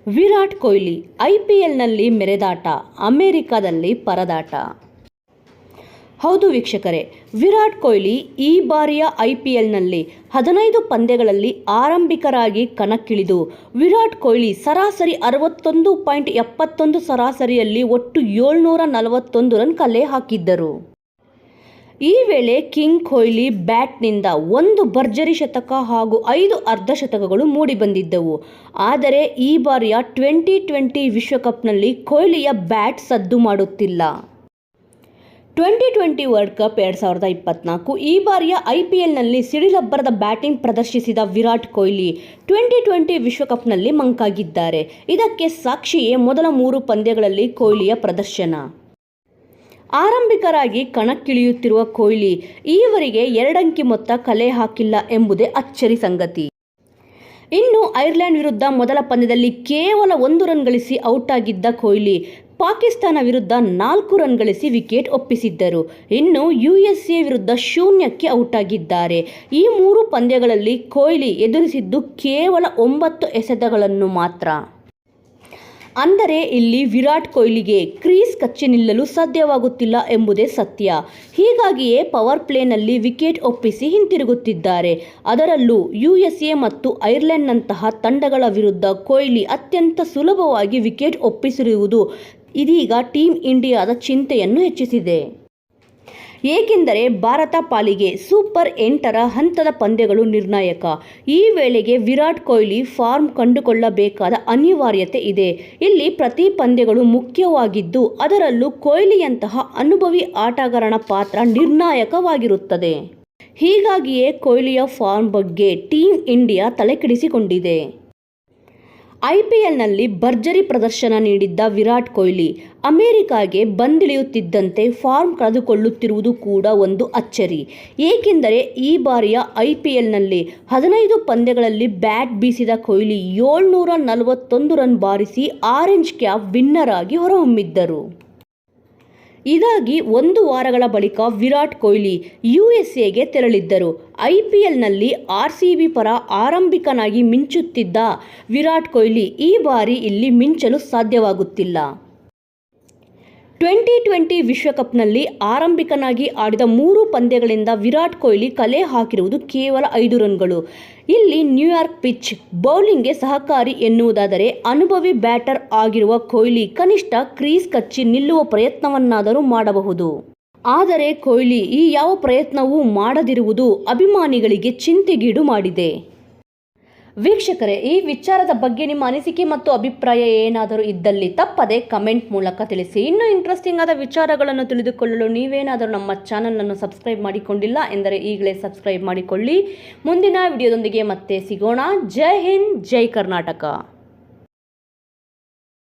ವಿರಾಟ್ ಕೊಹ್ಲಿ IPLನಲ್ಲಿ ಮೆರೆದಾಟ, ಅಮೆರಿಕದಲ್ಲಿ ಪರದಾಟ. ಹೌದು ವೀಕ್ಷಕರೇ, ವಿರಾಟ್ ಕೊಹ್ಲಿ ಈ ಬಾರಿಯ IPLನಲ್ಲಿ 15 ಪಂದ್ಯಗಳಲ್ಲಿ ಆರಂಭಿಕರಾಗಿ ಕಣಕ್ಕಿಳಿದು ವಿರಾಟ್ ಕೊಹ್ಲಿ ಸರಾಸರಿ 61.71 ಸರಾಸರಿಯಲ್ಲಿ ಒಟ್ಟು 741 ರನ್ ಕಲೆ ಹಾಕಿದ್ದರು. ಈ ವೇಳೆ ಕಿಂಗ್ ಕೊಹ್ಲಿ ಬ್ಯಾಟ್ನಿಂದ 1 ಭರ್ಜರಿ ಶತಕ ಹಾಗೂ 5 ಅರ್ಧಶತಕಗಳು ಮೂಡಿಬಂದಿದ್ದವು. ಆದರೆ ಈ ಬಾರಿಯ T20 ವಿಶ್ವಕಪ್ನಲ್ಲಿ ಕೊಹ್ಲಿಯ ಬ್ಯಾಟ್ ಸದ್ದು ಮಾಡುತ್ತಿಲ್ಲ. T20 ವರ್ಲ್ಡ್ ಕಪ್ 2024 ಈ ಬಾರಿಯ IPLನಲ್ಲಿ ಸಿಡಿಲಬ್ಬರದ ಬ್ಯಾಟಿಂಗ್ ಪ್ರದರ್ಶಿಸಿದ ವಿರಾಟ್ ಕೊಹ್ಲಿ T20 ವಿಶ್ವಕಪ್ನಲ್ಲಿ ಮಂಕಾಗಿದ್ದಾರೆ. ಇದಕ್ಕೆ ಸಾಕ್ಷಿಯೇ ಮೊದಲ 3 ಪಂದ್ಯಗಳಲ್ಲಿ ಕೊಹ್ಲಿಯ ಪ್ರದರ್ಶನ. ಆರಂಭಿಕರಾಗಿ ಕಣಕ್ಕಿಳಿಯುತ್ತಿರುವ ಕೊಹ್ಲಿ ಈವರೆಗೆ 2 ಅಂಕಿ ಮೊತ್ತ ಕಲೆ ಹಾಕಿಲ್ಲ ಎಂಬುದೇ ಅಚ್ಚರಿ ಸಂಗತಿ. ಇನ್ನು ಐರ್ಲೆಂಡ್ ವಿರುದ್ಧ ಮೊದಲ ಪಂದ್ಯದಲ್ಲಿ ಕೇವಲ 1 ರನ್ ಗಳಿಸಿ ಔಟ್ ಆಗಿದ್ದ ಕೊಹ್ಲಿ ಪಾಕಿಸ್ತಾನ ವಿರುದ್ಧ 4 ರನ್ ಗಳಿಸಿ ವಿಕೆಟ್ ಒಪ್ಪಿಸಿದ್ದರು. ಇನ್ನು USA ವಿರುದ್ಧ 0ಕ್ಕೆ ಔಟ್ ಆಗಿದ್ದಾರೆ. ಈ 3 ಪಂದ್ಯಗಳಲ್ಲಿ ಕೊಹ್ಲಿ ಎದುರಿಸಿದ್ದು ಕೇವಲ 9 ಎಸೆತಗಳನ್ನು ಮಾತ್ರ. ಅಂದರೆ ಇಲ್ಲಿ ವಿರಾಟ್ ಕೊಹ್ಲಿಗೆ ಕ್ರೀಸ್ ಕಚ್ಚಿ ನಿಲ್ಲಲು ಸಾಧ್ಯವಾಗುತ್ತಿಲ್ಲ ಎಂಬುದೇ ಸತ್ಯ. ಹೀಗಾಗಿಯೇ ಪವರ್ ಪ್ಲೇನಲ್ಲಿ ವಿಕೆಟ್ ಒಪ್ಪಿಸಿ ಹಿಂತಿರುಗುತ್ತಿದ್ದಾರೆ. ಅದರಲ್ಲೂ USA ಮತ್ತು ಐರ್ಲೆಂಡ್ನಂತಹ ತಂಡಗಳ ವಿರುದ್ಧ ಕೊಹ್ಲಿ ಅತ್ಯಂತ ಸುಲಭವಾಗಿ ವಿಕೆಟ್ ಒಪ್ಪಿಸಿರುವುದು ಇದೀಗ ಟೀಮ್ ಇಂಡಿಯಾದ ಚಿಂತೆಯನ್ನು ಹೆಚ್ಚಿಸಿದೆ. ಏಕೆಂದರೆ ಭಾರತ ಪಾಲಿಗೆ ಸೂಪರ್ 8ರ ಹಂತದ ಪಂದ್ಯಗಳು ನಿರ್ಣಾಯಕ. ಈ ವೇಳೆಗೆ ವಿರಾಟ್ ಕೊಹ್ಲಿ ಫಾರ್ಮ್ ಕಂಡುಕೊಳ್ಳಬೇಕಾದ ಅನಿವಾರ್ಯತೆ ಇದೆ. ಇಲ್ಲಿ ಪ್ರತಿ ಪಂದ್ಯಗಳು ಮುಖ್ಯವಾಗಿದ್ದು ಅದರಲ್ಲೂ ಕೊಹ್ಲಿಯಂತಹ ಅನುಭವಿ ಆಟಗಾರನ ಪಾತ್ರ ನಿರ್ಣಾಯಕವಾಗಿರುತ್ತದೆ. ಹೀಗಾಗಿಯೇ ಕೊಹ್ಲಿಯ ಫಾರ್ಮ್ ಬಗ್ಗೆ ಟೀಮ್ ಇಂಡಿಯಾ ತಲೆಕೆಡಿಸಿಕೊಂಡಿದೆ. IPLನಲ್ಲಿ ಭರ್ಜರಿ ಪ್ರದರ್ಶನ ನೀಡಿದ್ದ ವಿರಾಟ್ ಕೊಹ್ಲಿ ಅಮೆರಿಕಾಗೆ ಬಂದಿಳಿಯುತ್ತಿದ್ದಂತೆ ಫಾರ್ಮ್ ಕಳೆದುಕೊಳ್ಳುತ್ತಿರುವುದು ಕೂಡ ಒಂದು ಅಚ್ಚರಿ. ಏಕೆಂದರೆ ಈ ಬಾರಿಯ IPLನಲ್ಲಿ 15 ಪಂದ್ಯಗಳಲ್ಲಿ ಬ್ಯಾಟ್ ಬೀಸಿದ ಕೊಹ್ಲಿ 741 ರನ್ ಬಾರಿಸಿ ಆರೆಂಜ್ ಕ್ಯಾಪ್ ವಿನ್ನರ್ ಆಗಿ ಹೊರಹೊಮ್ಮಿದ್ದರು. ಇದಾಗಿ 1 ವಾರಗಳ ಬಳಿಕ ವಿರಾಟ್ ಕೊಹ್ಲಿ USAಗೆ ತೆರಳಿದ್ದರು. IPLನಲ್ಲಿ RCB ಪರ ಆರಂಭಿಕನಾಗಿ ಮಿಂಚುತ್ತಿದ್ದ ವಿರಾಟ್ ಕೊಹ್ಲಿ ಈ ಬಾರಿ ಇಲ್ಲಿ ಮಿಂಚಲು ಸಾಧ್ಯವಾಗುತ್ತಿಲ್ಲ. T20 ವಿಶ್ವಕಪ್ನಲ್ಲಿ ಆರಂಭಿಕನಾಗಿ ಆಡಿದ 3 ಪಂದ್ಯಗಳಿಂದ ವಿರಾಟ್ ಕೊಹ್ಲಿ ಕಲೆ ಹಾಕಿರುವುದು ಕೇವಲ 5 ರನ್ಗಳು. ಇಲ್ಲಿ ನ್ಯೂಯಾರ್ಕ್ ಪಿಚ್ ಬೌಲಿಂಗ್ಗೆ ಸಹಕಾರಿ ಎನ್ನುವುದಾದರೆ ಅನುಭವಿ ಬ್ಯಾಟರ್ ಆಗಿರುವ ಕೊಹ್ಲಿ ಕನಿಷ್ಠ ಕ್ರೀಸ್ ಕಚ್ಚಿ ನಿಲ್ಲುವ ಪ್ರಯತ್ನವನ್ನಾದರೂ ಮಾಡಬಹುದು. ಆದರೆ ಕೊಹ್ಲಿ ಈ ಯಾವ ಪ್ರಯತ್ನವೂ ಮಾಡದಿರುವುದು ಅಭಿಮಾನಿಗಳಿಗೆ ಚಿಂತೆಗೀಡು ಮಾಡಿದೆ. ವೀಕ್ಷಕರೇ, ಈ ವಿಚಾರದ ಬಗ್ಗೆ ನಿಮ್ಮ ಅನಿಸಿಕೆ ಮತ್ತು ಅಭಿಪ್ರಾಯ ಏನಾದರೂ ಇದ್ದಲ್ಲಿ ತಪ್ಪದೆ ಕಮೆಂಟ್ ಮೂಲಕ ತಿಳಿಸಿ. ಇನ್ನೂ ಇಂಟ್ರೆಸ್ಟಿಂಗ್ ಆದ ವಿಚಾರಗಳನ್ನು ತಿಳಿದುಕೊಳ್ಳಲು ನೀವೇನಾದರೂ ನಮ್ಮ ಚಾನಲನ್ನು ಸಬ್ಸ್ಕ್ರೈಬ್ ಮಾಡಿಕೊಂಡಿಲ್ಲ ಎಂದರೆ ಈಗಲೇ ಸಬ್ಸ್ಕ್ರೈಬ್ ಮಾಡಿಕೊಳ್ಳಿ. ಮುಂದಿನ ವಿಡಿಯೋದೊಂದಿಗೆ ಮತ್ತೆ ಸಿಗೋಣ. ಜೈ ಹಿಂದ್, ಜೈ ಕರ್ನಾಟಕ.